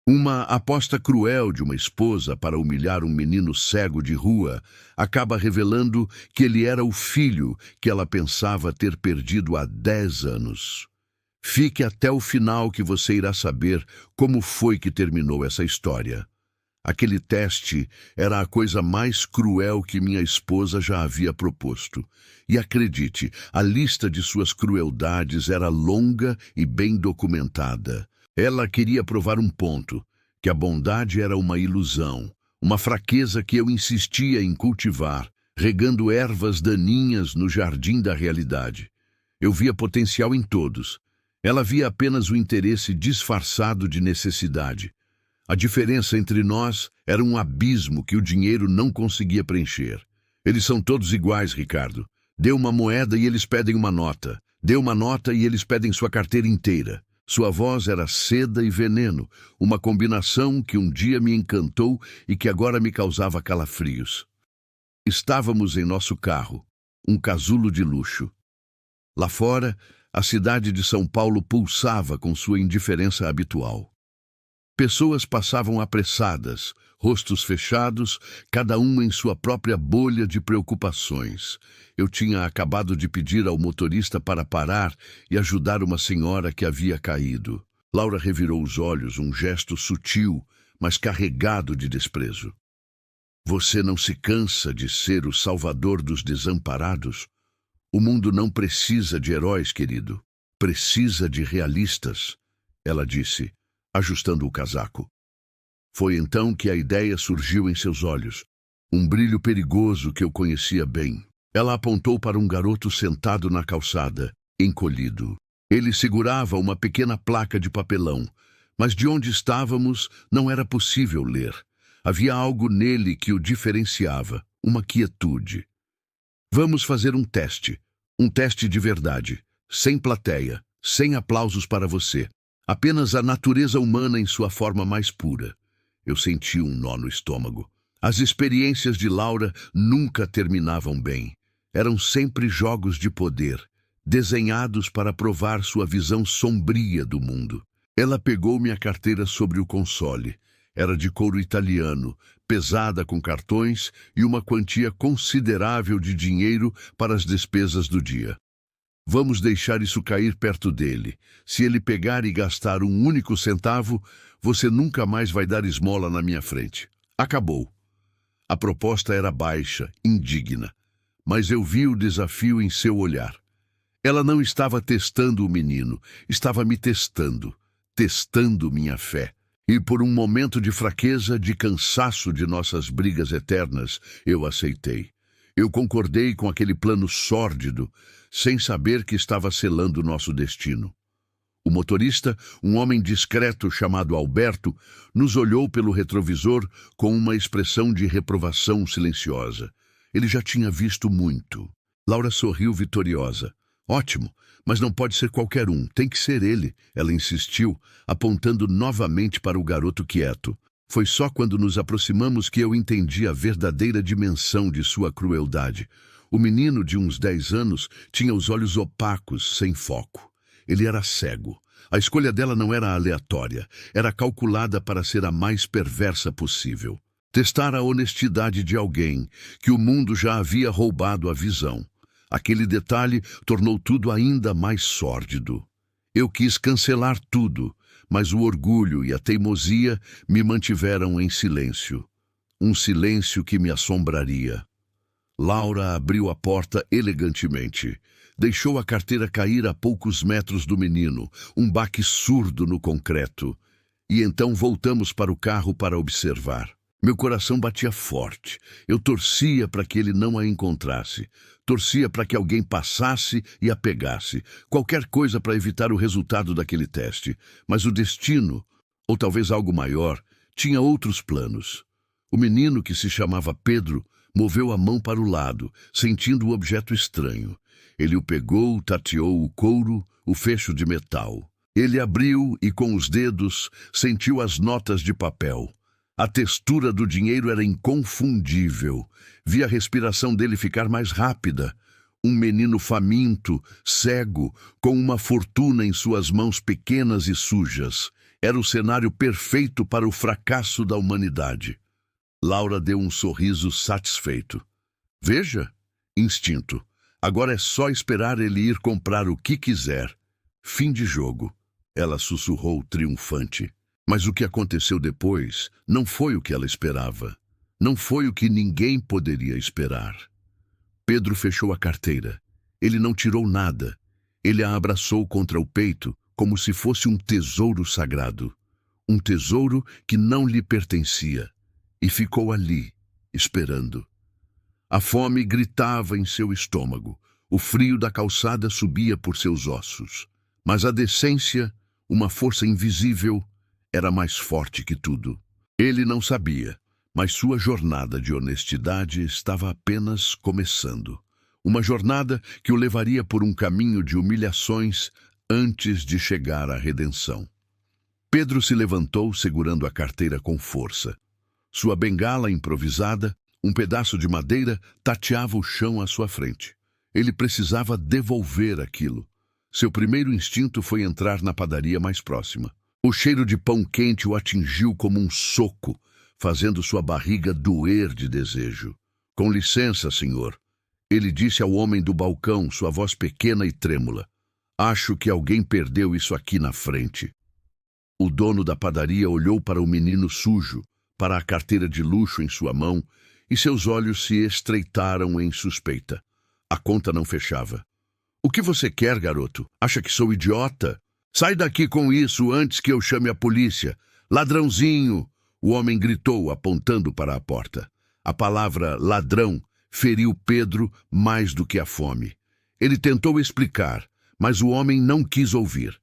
Uma aposta cruel de uma esposa para humilhar um menino cego de rua acaba revelando que ele era o filho que ela pensava ter perdido há 10 anos. Fique até o final que você irá saber como foi que terminou essa história. Aquele teste era a coisa mais cruel que minha esposa já havia proposto. E acredite, a lista de suas crueldades era longa e bem documentada. Ela queria provar um ponto, que a bondade era uma ilusão, uma fraqueza que eu insistia em cultivar, regando ervas daninhas no jardim da realidade. Eu via potencial em todos. Ela via apenas o interesse disfarçado de necessidade. A diferença entre nós era um abismo que o dinheiro não conseguia preencher. Eles são todos iguais, Ricardo. Dê uma moeda e eles pedem uma nota. Dê uma nota e eles pedem sua carteira inteira. Sua voz era seda e veneno, uma combinação que um dia me encantou e que agora me causava calafrios. Estávamos em nosso carro, um casulo de luxo. Lá fora, a cidade de São Paulo pulsava com sua indiferença habitual. Pessoas passavam apressadas, rostos fechados, cada uma em sua própria bolha de preocupações. Eu tinha acabado de pedir ao motorista para parar e ajudar uma senhora que havia caído. Laura revirou os olhos, um gesto sutil, mas carregado de desprezo. Você não se cansa de ser o salvador dos desamparados? O mundo não precisa de heróis, querido. Precisa de realistas, ela disse, ajustando o casaco. Foi então que a ideia surgiu em seus olhos, um brilho perigoso que eu conhecia bem. Ela apontou para um garoto sentado na calçada, encolhido. Ele segurava uma pequena placa de papelão, mas de onde estávamos não era possível ler. Havia algo nele que o diferenciava, uma quietude. Vamos fazer um teste de verdade, sem plateia, sem aplausos para você. Apenas a natureza humana em sua forma mais pura. Eu senti um nó no estômago. As experiências de Laura nunca terminavam bem. Eram sempre jogos de poder, desenhados para provar sua visão sombria do mundo. Ela pegou minha carteira sobre o console. Era de couro italiano, pesada com cartões e uma quantia considerável de dinheiro para as despesas do dia. Vamos deixar isso cair perto dele. Se ele pegar e gastar um único centavo, você nunca mais vai dar esmola na minha frente. Acabou. A proposta era baixa, indigna, mas eu vi o desafio em seu olhar. Ela não estava testando o menino, estava me testando minha fé. E por um momento de fraqueza, de cansaço de nossas brigas eternas, eu aceitei. Eu concordei com aquele plano sórdido, sem saber que estava selando nosso destino. O motorista, um homem discreto chamado Alberto, nos olhou pelo retrovisor com uma expressão de reprovação silenciosa. Ele já tinha visto muito. Laura sorriu vitoriosa. Ótimo, mas não pode ser qualquer um, tem que ser ele, ela insistiu, apontando novamente para o garoto quieto. Foi só quando nos aproximamos que eu entendi a verdadeira dimensão de sua crueldade. O menino de uns 10 anos tinha os olhos opacos, sem foco. Ele era cego. A escolha dela não era aleatória, era calculada para ser a mais perversa possível. Testar a honestidade de alguém que o mundo já havia roubado a visão. Aquele detalhe tornou tudo ainda mais sórdido. Eu quis cancelar tudo, mas o orgulho e a teimosia me mantiveram em silêncio. Um silêncio que me assombraria. Laura abriu a porta elegantemente. Deixou a carteira cair a poucos metros do menino, um baque surdo no concreto. E então voltamos para o carro para observar. Meu coração batia forte. Eu torcia para que ele não a encontrasse. Torcia para que alguém passasse e a pegasse. Qualquer coisa para evitar o resultado daquele teste. Mas o destino, ou talvez algo maior, tinha outros planos. O menino, que se chamava Pedro, moveu a mão para o lado, sentindo o objeto estranho. Ele o pegou, tateou o couro, o fecho de metal. Ele abriu e, com os dedos, sentiu as notas de papel. A textura do dinheiro era inconfundível. Vi a respiração dele ficar mais rápida. Um menino faminto, cego, com uma fortuna em suas mãos pequenas e sujas. Era o cenário perfeito para o fracasso da humanidade. Laura deu um sorriso satisfeito. Veja, instinto. Agora é só esperar ele ir comprar o que quiser. Fim de jogo. Ela sussurrou triunfante. Mas o que aconteceu depois não foi o que ela esperava. Não foi o que ninguém poderia esperar. Pedro fechou a carteira. Ele não tirou nada. Ele a abraçou contra o peito como se fosse um tesouro sagrado. Um tesouro que não lhe pertencia. E ficou ali, esperando. A fome gritava em seu estômago. O frio da calçada subia por seus ossos. Mas a decência, uma força invisível, era mais forte que tudo. Ele não sabia, mas sua jornada de honestidade estava apenas começando. Uma jornada que o levaria por um caminho de humilhações antes de chegar à redenção. Pedro se levantou segurando a carteira com força. Sua bengala improvisada, um pedaço de madeira, tateava o chão à sua frente. Ele precisava devolver aquilo. Seu primeiro instinto foi entrar na padaria mais próxima. O cheiro de pão quente o atingiu como um soco, fazendo sua barriga doer de desejo. Com licença, senhor. Ele disse ao homem do balcão, sua voz pequena e trêmula. Acho que alguém perdeu isso aqui na frente. O dono da padaria olhou para o menino sujo, para a carteira de luxo em sua mão, e seus olhos se estreitaram em suspeita. A conta não fechava. O que você quer, garoto? Acha que sou idiota? Sai daqui com isso antes que eu chame a polícia. Ladrãozinho! O homem gritou, apontando para a porta. A palavra ladrão feriu Pedro mais do que a fome. Ele tentou explicar, mas o homem não quis ouvir.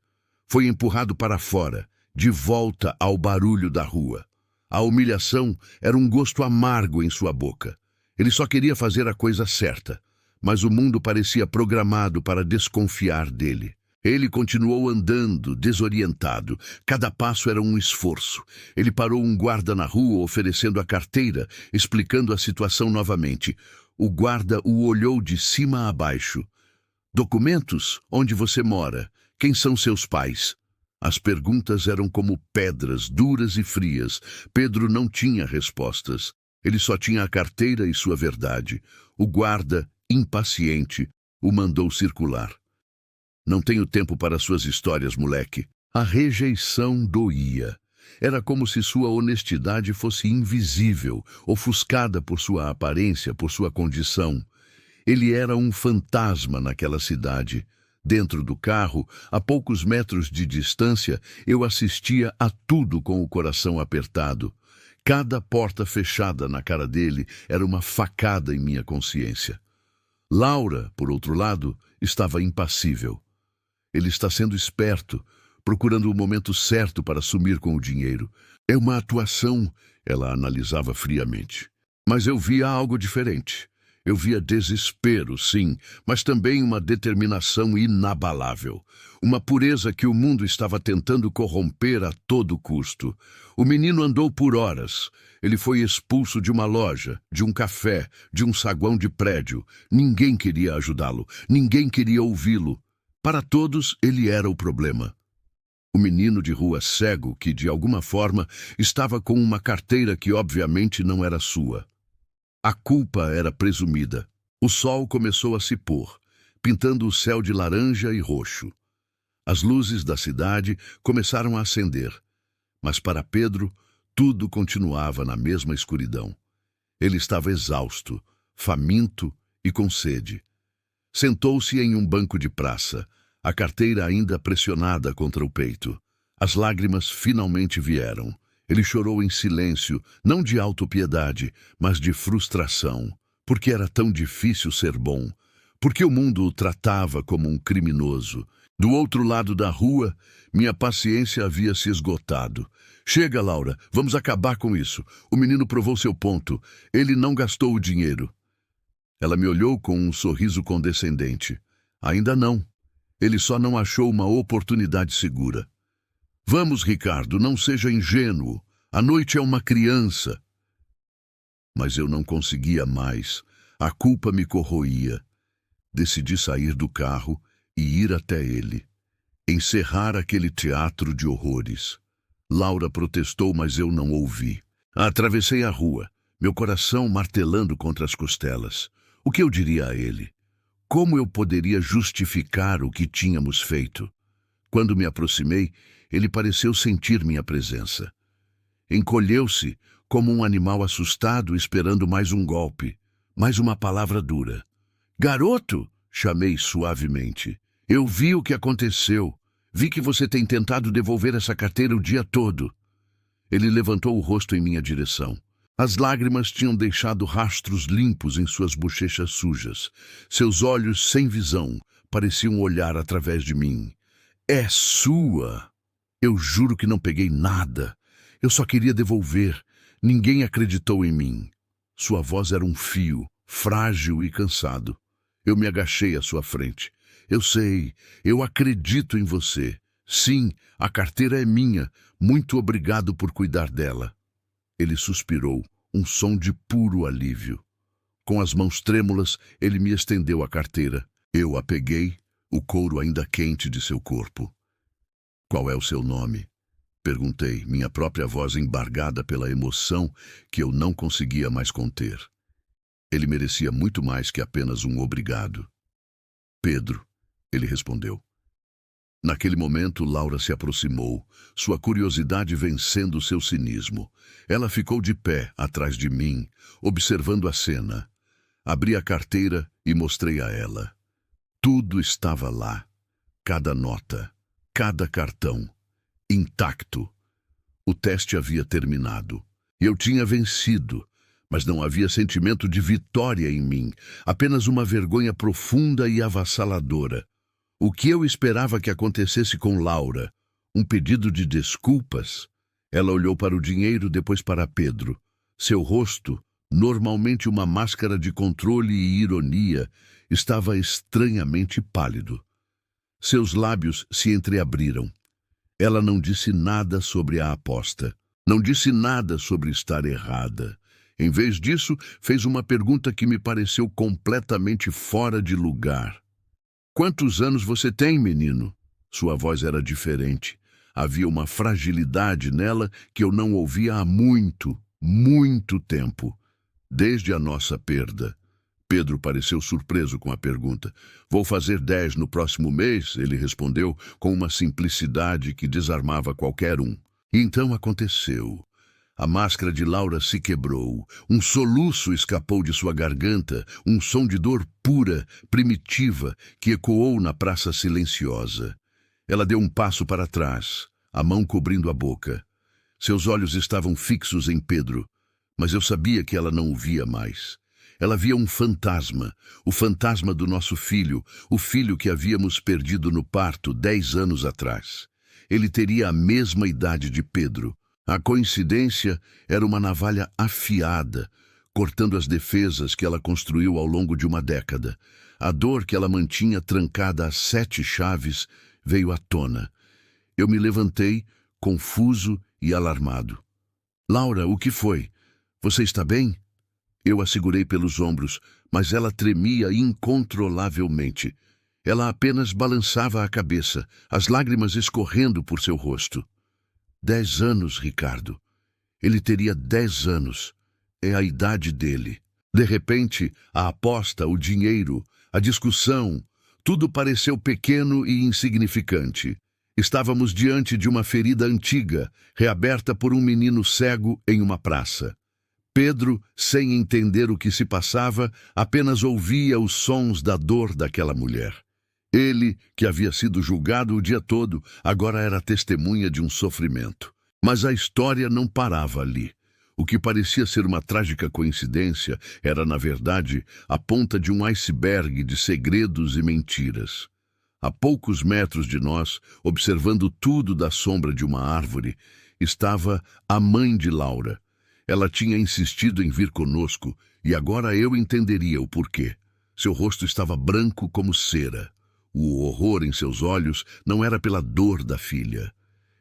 Foi empurrado para fora, de volta ao barulho da rua. A humilhação era um gosto amargo em sua boca. Ele só queria fazer a coisa certa, mas o mundo parecia programado para desconfiar dele. Ele continuou andando, desorientado. Cada passo era um esforço. Ele parou um guarda na rua oferecendo a carteira, explicando a situação novamente. O guarda o olhou de cima a baixo. Documentos? Onde você mora? Quem são seus pais? As perguntas eram como pedras, duras e frias. Pedro não tinha respostas. Ele só tinha a carteira e sua verdade. O guarda, impaciente, o mandou circular. Não tenho tempo para suas histórias, moleque. A rejeição doía. Era como se sua honestidade fosse invisível, ofuscada por sua aparência, por sua condição. Ele era um fantasma naquela cidade. Dentro do carro, a poucos metros de distância, eu assistia a tudo com o coração apertado. Cada porta fechada na cara dele era uma facada em minha consciência. Laura, por outro lado, estava impassível. Ele está sendo esperto, procurando o momento certo para sumir com o dinheiro. É uma atuação, ela analisava friamente. Mas eu via algo diferente. Eu via desespero, sim, mas também uma determinação inabalável. Uma pureza que o mundo estava tentando corromper a todo custo. O menino andou por horas. Ele foi expulso de uma loja, de um café, de um saguão de prédio. Ninguém queria ajudá-lo. Ninguém queria ouvi-lo. Para todos, ele era o problema. O menino de rua cego que, de alguma forma, estava com uma carteira que obviamente não era sua. A culpa era presumida. O sol começou a se pôr, pintando o céu de laranja e roxo. As luzes da cidade começaram a acender, mas para Pedro, tudo continuava na mesma escuridão. Ele estava exausto, faminto e com sede. Sentou-se em um banco de praça, a carteira ainda pressionada contra o peito. As lágrimas finalmente vieram. Ele chorou em silêncio, não de autopiedade, mas de frustração. Porque era tão difícil ser bom. Porque o mundo o tratava como um criminoso. Do outro lado da rua, minha paciência havia se esgotado. Chega, Laura, vamos acabar com isso. O menino provou seu ponto. Ele não gastou o dinheiro. Ela me olhou com um sorriso condescendente. Ainda não. Ele só não achou uma oportunidade segura. Vamos, Ricardo, não seja ingênuo. A noite é uma criança. Mas eu não conseguia mais. A culpa me corroía. Decidi sair do carro e ir até ele. Encerrar aquele teatro de horrores. Laura protestou, mas eu não ouvi. Atravessei a rua, meu coração martelando contra as costelas. O que eu diria a ele? Como eu poderia justificar o que tínhamos feito? Quando me aproximei, ele pareceu sentir minha presença. Encolheu-se como um animal assustado esperando mais um golpe, mais uma palavra dura. Garoto, chamei suavemente. Eu vi o que aconteceu. Vi que você tem tentado devolver essa carteira o dia todo. Ele levantou o rosto em minha direção. As lágrimas tinham deixado rastros limpos em suas bochechas sujas. Seus olhos sem visão pareciam olhar através de mim. É sua! Eu juro que não peguei nada. Eu só queria devolver. Ninguém acreditou em mim. Sua voz era um fio, frágil e cansado. Eu me agachei à sua frente. Eu sei, eu acredito em você. Sim, a carteira é minha. Muito obrigado por cuidar dela. Ele suspirou, um som de puro alívio. Com as mãos trêmulas, ele me estendeu a carteira. Eu a peguei, o couro ainda quente de seu corpo. Qual é o seu nome? Perguntei, minha própria voz embargada pela emoção que eu não conseguia mais conter. Ele merecia muito mais que apenas um obrigado. Pedro, ele respondeu. Naquele momento, Laura se aproximou, sua curiosidade vencendo seu cinismo. Ela ficou de pé, atrás de mim, observando a cena. Abri a carteira e mostrei a ela. Tudo estava lá. Cada nota, cada cartão, intacto. O teste havia terminado. Eu tinha vencido, mas não havia sentimento de vitória em mim, apenas uma vergonha profunda e avassaladora. O que eu esperava que acontecesse com Laura? Um pedido de desculpas? Ela olhou para o dinheiro, depois para Pedro. Seu rosto, normalmente uma máscara de controle e ironia, estava estranhamente pálido. Seus lábios se entreabriram. Ela não disse nada sobre a aposta. Não disse nada sobre estar errada. Em vez disso, fez uma pergunta que me pareceu completamente fora de lugar. Quantos anos você tem, menino? Sua voz era diferente. Havia uma fragilidade nela que eu não ouvia há muito, muito tempo. Desde a nossa perda. Pedro pareceu surpreso com a pergunta. Vou fazer 10 no próximo mês, ele respondeu com uma simplicidade que desarmava qualquer um. E então aconteceu. A máscara de Laura se quebrou. Um soluço escapou de sua garganta, um som de dor pura, primitiva, que ecoou na praça silenciosa. Ela deu um passo para trás, a mão cobrindo a boca. Seus olhos estavam fixos em Pedro, mas eu sabia que ela não o via mais. Ela via um fantasma, o fantasma do nosso filho, o filho que havíamos perdido no parto 10 anos atrás. Ele teria a mesma idade de Pedro. A coincidência era uma navalha afiada, cortando as defesas que ela construiu ao longo de uma década. A dor que ela mantinha trancada a 7 chaves veio à tona. Eu me levantei, confuso e alarmado. Laura, o que foi? Você está bem? Eu a segurei pelos ombros, mas ela tremia incontrolavelmente. Ela apenas balançava a cabeça, as lágrimas escorrendo por seu rosto. 10 anos, Ricardo. Ele teria 10 anos. É a idade dele. De repente, a aposta, o dinheiro, a discussão, tudo pareceu pequeno e insignificante. Estávamos diante de uma ferida antiga, reaberta por um menino cego em uma praça. Pedro, sem entender o que se passava, apenas ouvia os sons da dor daquela mulher. Ele, que havia sido julgado o dia todo, agora era testemunha de um sofrimento. Mas a história não parava ali. O que parecia ser uma trágica coincidência era, na verdade, a ponta de um iceberg de segredos e mentiras. A poucos metros de nós, observando tudo da sombra de uma árvore, estava a mãe de Laura. Ela tinha insistido em vir conosco, e agora eu entenderia o porquê. Seu rosto estava branco como cera. O horror em seus olhos não era pela dor da filha.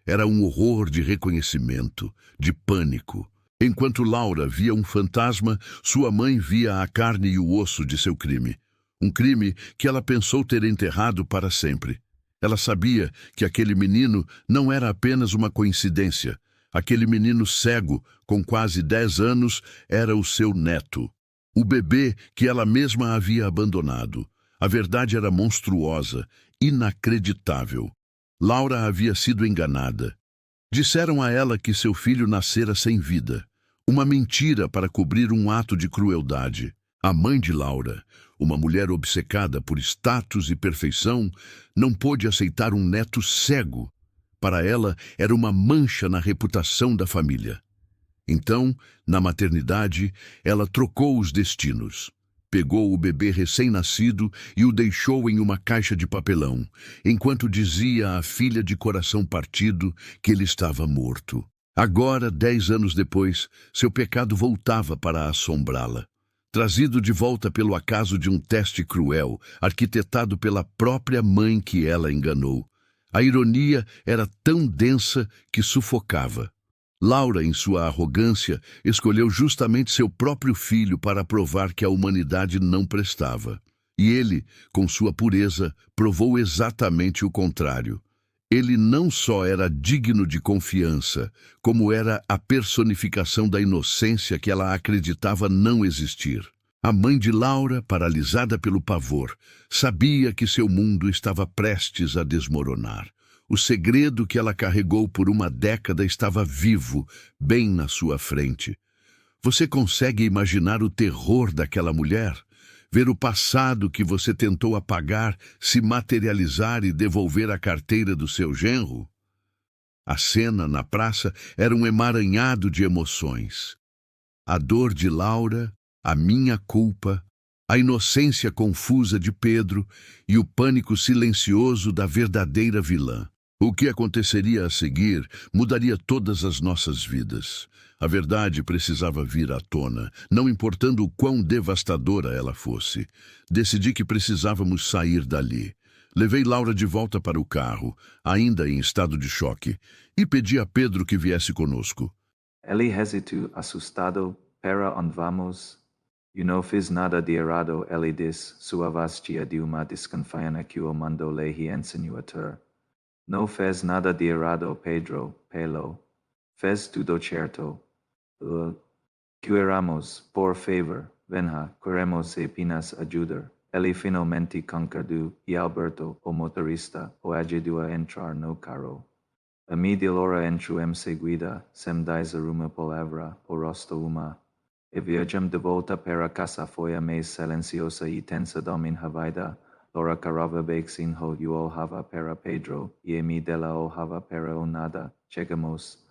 Era um horror de reconhecimento, de pânico. Enquanto Laura via um fantasma, sua mãe via a carne e o osso de seu crime. Um crime que ela pensou ter enterrado para sempre. Ela sabia que aquele menino não era apenas uma coincidência. Aquele menino cego, com quase 10 anos, era o seu neto. O bebê que ela mesma havia abandonado. A verdade era monstruosa, inacreditável. Laura havia sido enganada. Disseram a ela que seu filho nascera sem vida. Uma mentira para cobrir um ato de crueldade. A mãe de Laura, uma mulher obcecada por status e perfeição, não pôde aceitar um neto cego. Para ela, era uma mancha na reputação da família. Então, na maternidade, ela trocou os destinos. Pegou o bebê recém-nascido e o deixou em uma caixa de papelão, enquanto dizia à filha de coração partido que ele estava morto. Agora, 10 anos depois, seu pecado voltava para assombrá-la. Trazido de volta pelo acaso de um teste cruel, arquitetado pela própria mãe que ela enganou. A ironia era tão densa que sufocava. Laura, em sua arrogância, escolheu justamente seu próprio filho para provar que a humanidade não prestava. E ele, com sua pureza, provou exatamente o contrário. Ele não só era digno de confiança, como era a personificação da inocência que ela acreditava não existir. A mãe de Laura, paralisada pelo pavor, sabia que seu mundo estava prestes a desmoronar. O segredo que ela carregou por uma década estava vivo, bem na sua frente. Você consegue imaginar o terror daquela mulher? Ver o passado que você tentou apagar se materializar e devolver a carteira do seu genro? A cena na praça era um emaranhado de emoções. A dor de Laura, a minha culpa, a inocência confusa de Pedro e o pânico silencioso da verdadeira vilã. O que aconteceria a seguir mudaria todas as nossas vidas. A verdade precisava vir à tona, não importando o quão devastadora ela fosse. Decidi que precisávamos sair dali. Levei Laura de volta para o carro, ainda em estado de choque, e pedi a Pedro que viesse conosco. Ele hesitou, assustado. Para onde vamos? Eu não fiz nada de errado, ele disse. Sua voz tinha de uma desconfiança que o mundo lhe ensinou a ter. Não fez nada de errado, Pedro, pelo. Fez tudo certo. Queremos, por favor, venha, queremos apenas ajudar. Ele finalmente concordou e Alberto, o motorista, o ajudou a entrar no carro. A media hora entrou em seguida, sem dizer uma palavra, o rosto uma. A viagem de volta para casa foi a mais silenciosa e tensa da minha vida. Laura carava sem eu olhava para Pedro, e a mim dela olhava para o nada. Chegamos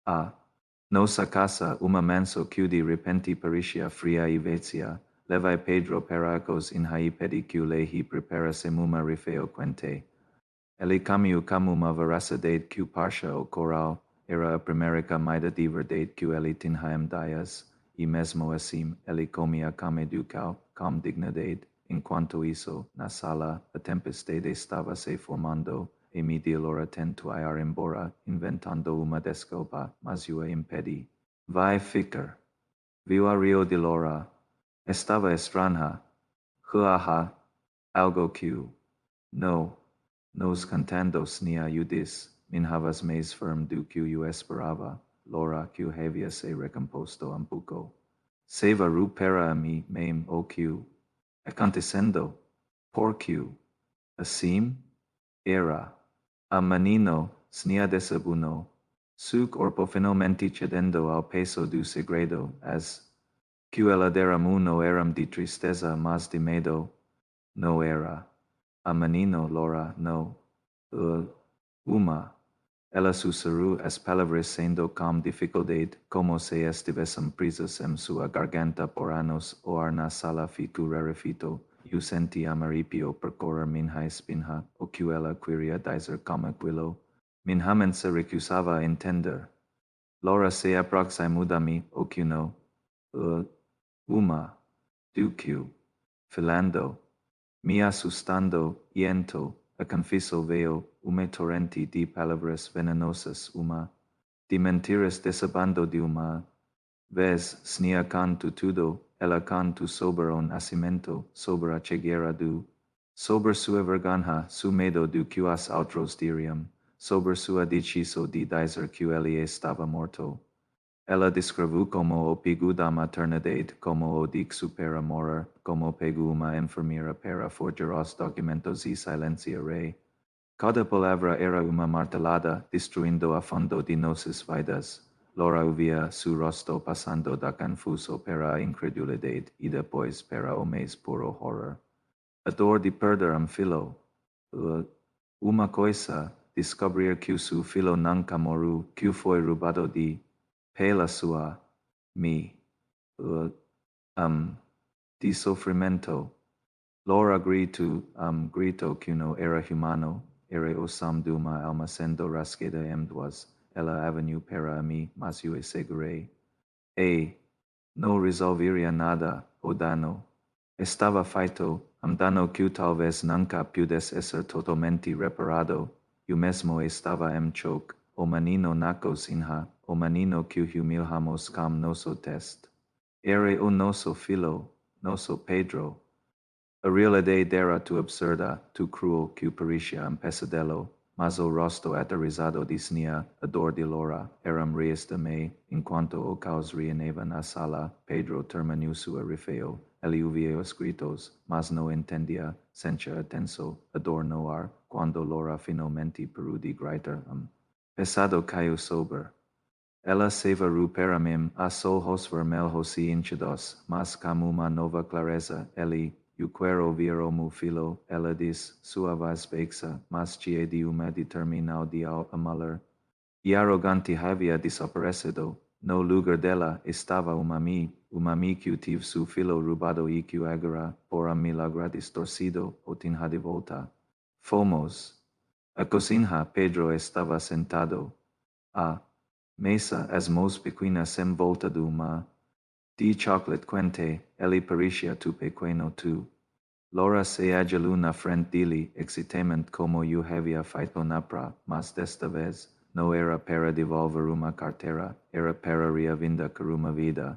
a nossa casa, uma manso que de repente parecia fria e vazia. Levai Pedro para os pedi que lhe preparasse uma refeição quente. Ele caminhou como uma veracidade que parcha o coral. Era a primeira camada de verdade que ele tinha em dias, e mesmo assim ele comia como educado, com dignidade. Enquanto isso, na sala, a tempestade estava se formando, e media hora tentou ir embora, inventando uma desculpa, mas eu a impedi. Vai ficar. Viu a Rio de Laura. Estava estranha. Huaha. Algo que não nos contentes nia eu disse. Minhavas mais firme do que eu esperava. Laura que havia se recomposto um pouco. Seva para a mim mesmo o que acontecendo. Por que assim era. A menino snia desabuno. Su corpo finalmente cedendo ao peso do segredo, as que ela derramou no eram de tristeza, mas de medo. No era. A menino, Laura, no. Uma. Ela susurrou as palavras sendo com dificuldade, como se estivessem presas em sua garganta por anos. O ar na sala ficou rarefeito. Eu senti amaripio percorrer minha espinha, o que ela queria dizer com aquilo. Minha mente se recusava a entender. Laura se aproximou de mim, o que não. Uma. Do que. Filando. Me assustando, iento, a confesso veio, uma torrente de palavras venenosas, uma. De mentiras desabando de uma. Vez, snia canto tudo, ela canto sobre o nascimento, sobre a cegueira do Sober sua verganha, su medo do quas outros diriam, sober sua deciso de dizer que ele estava morto. Ela descreveu como o pegu da maternidade, como o dixu para morir, como pegu uma enfermeira para forjar os documentos e silenciarei. Cada palavra era uma martelada, destruindo a fundo de nossas vidas. Laura via su rosto passando da confuso para a incredulidade e depois para o mais puro horror. A dor de perder um filho. Uma coisa, descobrir que su filho nunca morreu, que foi roubado pela sua, de sofrimento. Laura gritou que não era humano, era o som de uma alma sendo rasgada em duas. Ela avenue para mim, mas eu assegurei. E não resolveria nada, o dano. Estava feito, dano que talvez nunca pudesse ser totalmente reparado. Eu mesmo estava em choque. O menino nasceu sinha, o menino que humilhamos como nosso teste. Era o nosso filho, nosso Pedro. A realidade era too absurda, too cruel que parecia pesadelo, mas o rosto aterrorizado disnia a dor de Laura. Eram reis de mim, enquanto o caos reinava na sala. Pedro terminou sua refeição. Ele ouvia os gritos, mas não entendia, sentia tenso, a dor no ar, quando Laura finalmente parou de gritar. Pesado caiu sobre. Ela severou para mim a olhos vermelhos e inchados, mas como uma nova clareza. Eu quero ouvir o meu filho, ela disse, sua voz baixa, mas cheia de uma determinação de amá-lo. E arrogante havia desaparecido. No lugar dela estava uma mãe que tive seu filho roubado e que agora, por um milagre distorcido, o tinha de volta. Fomos. A cozinha, Pedro estava sentado. A mesa, as mãos pequenas em volta de uma de chocolate quente, ele parecia too pequeno tu. Laura se ajoelhou na frente dele, excitamente como eu havia feito na pra, mas desta vez, não era para devolver uma carteira, era para reavinda com uma vida.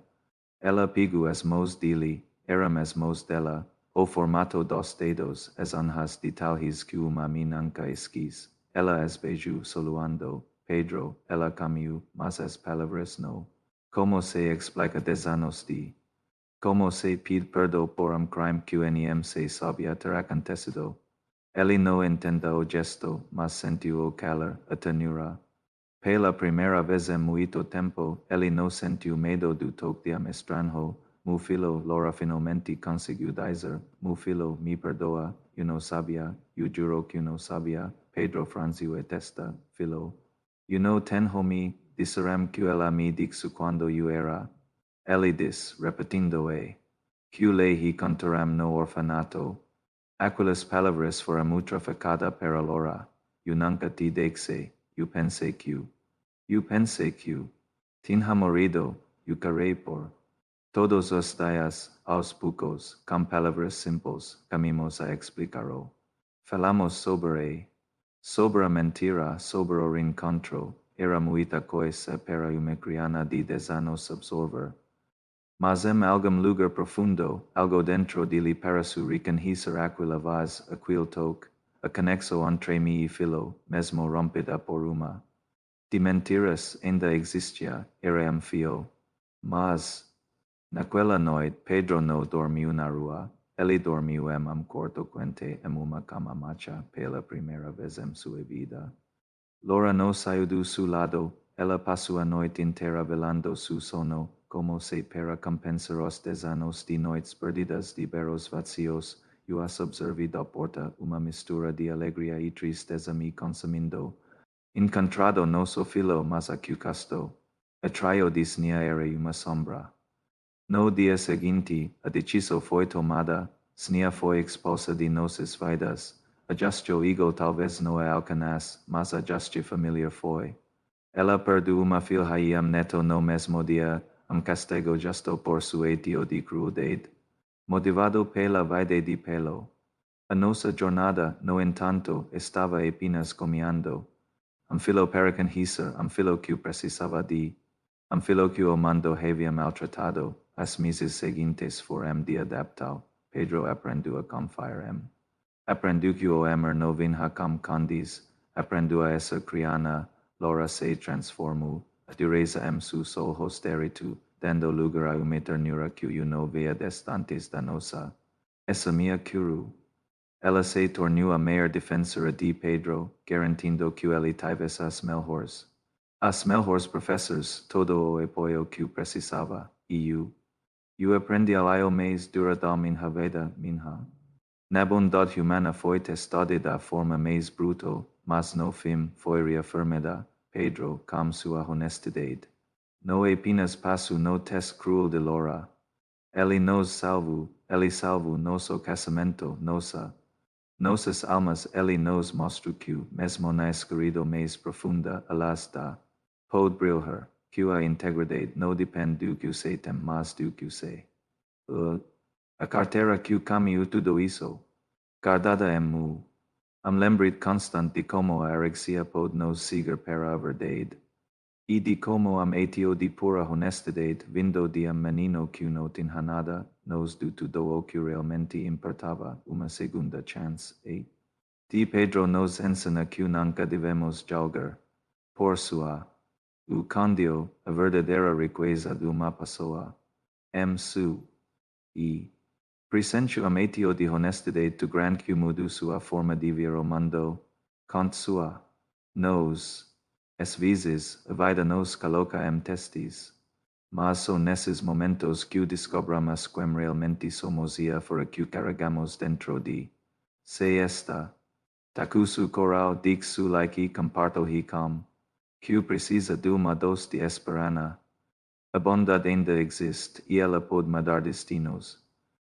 Ela pegou as mãos dele, eram as mãos dela, o formato dos dedos, as anjas de talhes que uma nunca esquis. Ela as beijou soluando. Pedro, ela caminhou, mas as palavras não. Como se explica 10 anos de... Como se pede perdão por crime que se sabia ter acontecido. Ele não entendeu o gesto, mas sentiu o calor, a ternura. Pela primeira vez em muito tempo, ele não sentiu medo do toque de estranho. Meu filho, Laura finalmente conseguiu dizer. Meu filho, me perdoa, eu não sabia, eu juro que eu não sabia. Pedro franziu a testa, filho. Eu não tenho disseram que ela me disse quando eu era. Ele disse, repetindo-e, que o lei contaram no orfanato. Aquelas palavras foram muito facada para Laura. Eu nunca te disse, eu pensei que tinha morrido, eu carei por todos os dias, aos poucos, com palavras simples, caminhamos a explicar-o. Falamos sobre a mentira, sobre o reencontro, era muita coisa para uma criança de 10 anos absorver. Mas em algum lugar profundo, algo dentro dele pareceu reconhecer aquela voz, aquele toque, a conexão entre mim e filho, mesmo rompida por uma. De mentiras ainda existia, era fio. Mas, naquela noite, Pedro não dormiu na rua. Ele dormiu em quarto quente em uma cama macha pela primeira vez em sua vida. Laura não saiu do seu lado. Ela passou a noite inteira velando seu sono, como se para compensar os 10 anos de noites perdidas de berros vazios. Eu as observei da porta, uma mistura de alegria e tristeza me consumindo. Encontrado nosso filho, mas acucasto. Atraio de Snia era uma sombra. No dia seguinte, a decisão foi tomada. Snia foi expulsa de nossas vidas. A justiça ego talvez não é alcanaz, mas a justiça familiar foi. Ela perdeu uma filha e neto no mesmo dia, castigo justo por su etio de crueldade. Motivado pela vaidade de pelo. A nossa jornada, no entanto, estava apenas começando. Filho para conhecer, filho que precisava de. Filho que o mundo havia maltratado. As meses seguintes foram de adaptá. Pedro aprendeu a confiar em. Aprenducio emer novin hacam condis, aprendua esser criana, lora se transformu, aduresa su sol hosteritu, dendo lugar a meter nura cuyu novea destantis danosa. Essa mia curu. Ella se tornua meior defensor di Pedro, garantindo que ele tives as melhores professors, todo o apoio que precisava, eu aprendi alaio mais duradal minha vida, minha. Na bondade humana foi testada da forma mais brutal, mas no fim foi reafirmada, Pedro, com sua honestidade. No apenas passo no test cruel de Laura. Ele salvo nosso casamento, nossas almas, ele nos mostrou que, mesmo na escuridão mais profunda, alas da, pode brilhar, que a integridade não depende do que se tem, mas do que se. A carteira que caminho tudo isso, guardada em mu. Lembrete constant de como a herexia pode nos seguir para a verdade. E de como atio de pura honestidade, vindo de menino que não tinha nada, nos do tudo o que realmente importava, uma segunda chance, e de Pedro nos ensina que nunca devemos julgar, por sua, o condio, a verdadeira riqueza de uma pessoa, e presentio atio de honestidade tu grande que mudo sua forma de ver o mundo, cont sua, nos, às vezes, a vida nos coloca em testes, mas são nesses momentos que descobramos quem realmente somos e a fora que carregamos dentro de. Se esta, takusu coral dixu like comparto hi com, que precisa de uma dose de esperança. A bondade ainda existe e ela pode mudar destinos.